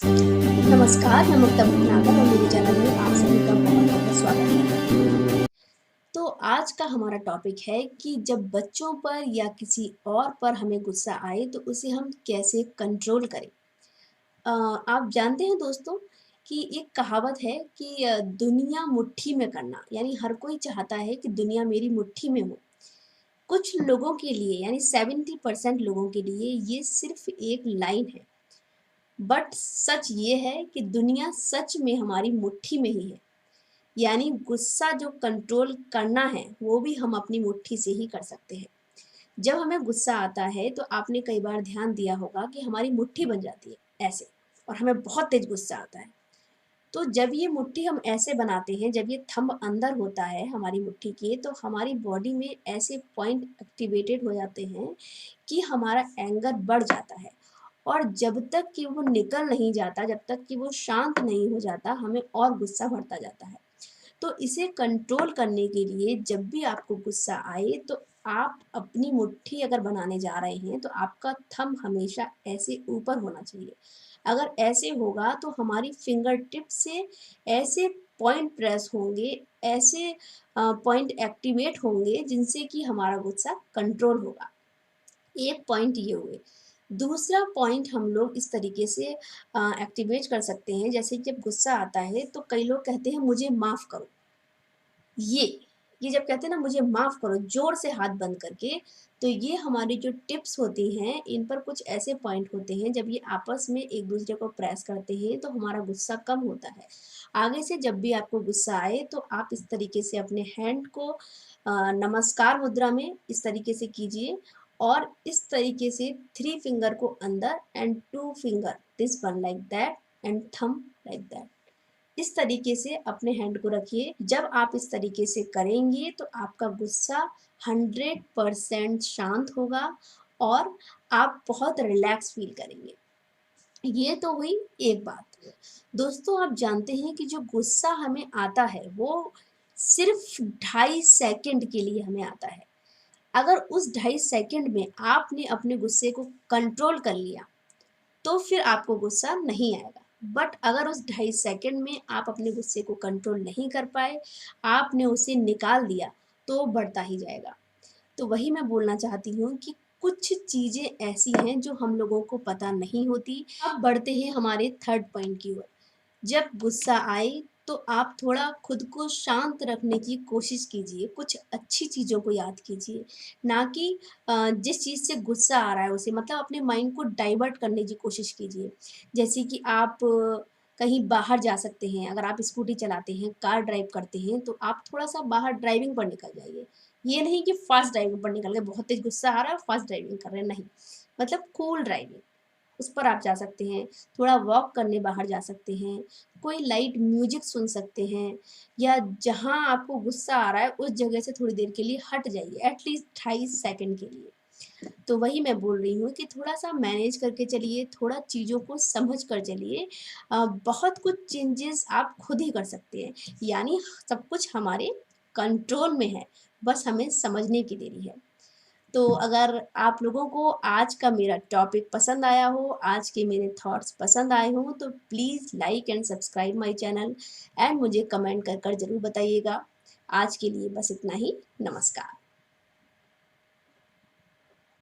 नमस्कार, मैं मुक्ता भटनागर और मेरे चैनल में आप सभी का बहुत-बहुत स्वागत है। तो आज का हमारा टॉपिक है कि जब बच्चों पर या किसी और पर हमें गुस्सा आए तो उसे हम कैसे कंट्रोल करें। आप जानते हैं दोस्तों कि एक कहावत है कि दुनिया मुट्ठी में करना, यानी हर कोई चाहता है कि दुनिया मेरी मुट्ठी में हो। कुछ लोगों के लिए यानी 70% लोगों के लिए ये सिर्फ़ एक लाइन है। बट सच ये है कि दुनिया सच में हमारी मुट्ठी में ही है। यानी गुस्सा जो कंट्रोल करना है वो भी हम अपनी मुट्ठी से ही कर सकते हैं। जब हमें गुस्सा आता है तो आपने कई बार ध्यान दिया होगा कि हमारी मुट्ठी बन जाती है ऐसे, और हमें बहुत तेज गुस्सा आता है। तो जब ये मुट्ठी हम ऐसे बनाते हैं, जब ये थंब अंदर होता है हमारी मुट्ठी के, तो हमारी बॉडी में ऐसे पॉइंट एक्टिवेटेड हो जाते हैं कि हमारा एंगर बढ़ जाता है। और जब तक कि वो निकल नहीं जाता, जब तक कि वो शांत नहीं हो जाता, हमें और गुस्सा बढ़ता जाता है। तो इसे कंट्रोल करने के लिए जब भी आपको गुस्सा आए तो आप अपनी मुट्ठी अगर बनाने जा रहे हैं तो आपका थंब हमेशा ऐसे ऊपर होना चाहिए। अगर ऐसे होगा तो हमारी फिंगर टिप से ऐसे पॉइंट प्रेस होंगे, ऐसे पॉइंट एक्टिवेट होंगे जिनसे कि हमारा गुस्सा कंट्रोल होगा। एक पॉइंट ये हुए। दूसरा पॉइंट हम लोग इस तरीके से एक्टिवेट कर सकते हैं, जैसे जब गुस्सा आता है तो कई लोग कहते हैं मुझे माफ़ करो। ये ये जब कहते हैं ना मुझे माफ़ करो ज़ोर से हाथ बंद करके, तो ये हमारी जो टिप्स होती हैं, इन पर कुछ ऐसे पॉइंट होते हैं, जब ये आपस में एक-दूसरे को प्रेस करते हैं, तो हमारा गुस्सा कम होता है। आगे से जब भी आपको गुस्सा आए, तो आप इस तरीके से अपने हैंड को नमस्कार मुद्रा में इस तरीके से कीजिए और इस तरीके से 3 फिंगर को अंदर and 2 finger this one like that and thumb like that. इस तरीके से अपने हैंड को रखिए। जब आप इस तरीके से करेंगे तो आपका गुस्सा 100% शांत होगा और आप बहुत रिलैक्स फील करेंगे। ये तो हुई एक बात। दोस्तों आप जानते हैं कि जो गुस्सा हमें आता है वो सिर्फ़ 2.5 सेकंड के लिए हमें आता है। अगर उस 2.5 सेकंड में आपने अपने गुस्से को कंट्रोल कर लिया तो फिर आपको गुस्सा नहीं आएगा। बट अगर उस 2.5 सेकंड में आप अपने गुस्से को कंट्रोल नहीं कर पाए, आपने उसे निकाल दिया, तो बढ़ता ही जाएगा। तो वही मैं बोलना चाहती हूँ कि कुछ चीज़ें ऐसी हैं जो हम लोगों को पता नहीं होती। अब बढ़ते हैं हमारे थर्ड पॉइंट की ओर। जब गुस्सा आए तो आप थोड़ा खुद को शांत रखने की कोशिश कीजिए, कुछ अच्छी चीज़ों को याद कीजिए, ना कि जिस चीज़ से गुस्सा आ रहा है उसे मतलब अपने माइंड को डाइवर्ट करने की कोशिश कीजिए। जैसे कि आप कहीं बाहर जा सकते हैं, अगर आप स्कूटी चलाते हैं, कार ड्राइव करते हैं, तो आप थोड़ा-सा बाहर ड्राइविंग पर निकल जाइए। ये नहीं कि फ़ास्ट ड्राइविंग पर निकल गए, बहुत तेज़ गुस्सा आ रहा है और फ़ास्ट ड्राइविंग कर रहे हैं, नहीं। मतलब कूल ड्राइविंग। उस पर आप जा सकते हैं, थोड़ा वॉक करने बाहर जा सकते हैं, कोई लाइट म्यूज़िक सुन सकते हैं या जहाँ आपको गुस्सा आ रहा है उस जगह से थोड़ी देर के लिए हट जाइए, एटलीस्ट 2.5 सेकंड के लिए। तो वही मैं बोल रही हूँ कि थोड़ा-सा मैनेज करके चलिए, थोड़ा चीज़ों को समझ कर चलिए। बहुत कुछ चेंजेज़ आप खुद ही कर सकते हैं, यानी सब कुछ हमारे कंट्रोल में है, बस हमें समझने की देरी है। तो अगर आप लोगों को आज का मेरा टॉपिक पसंद आया हो, आज के मेरे थॉट्स पसंद आए हों, तो please like and subscribe my channel and मुझे कमेंट कर ज़रूर बताइएगा। आज के लिए बस इतना ही। नमस्कार।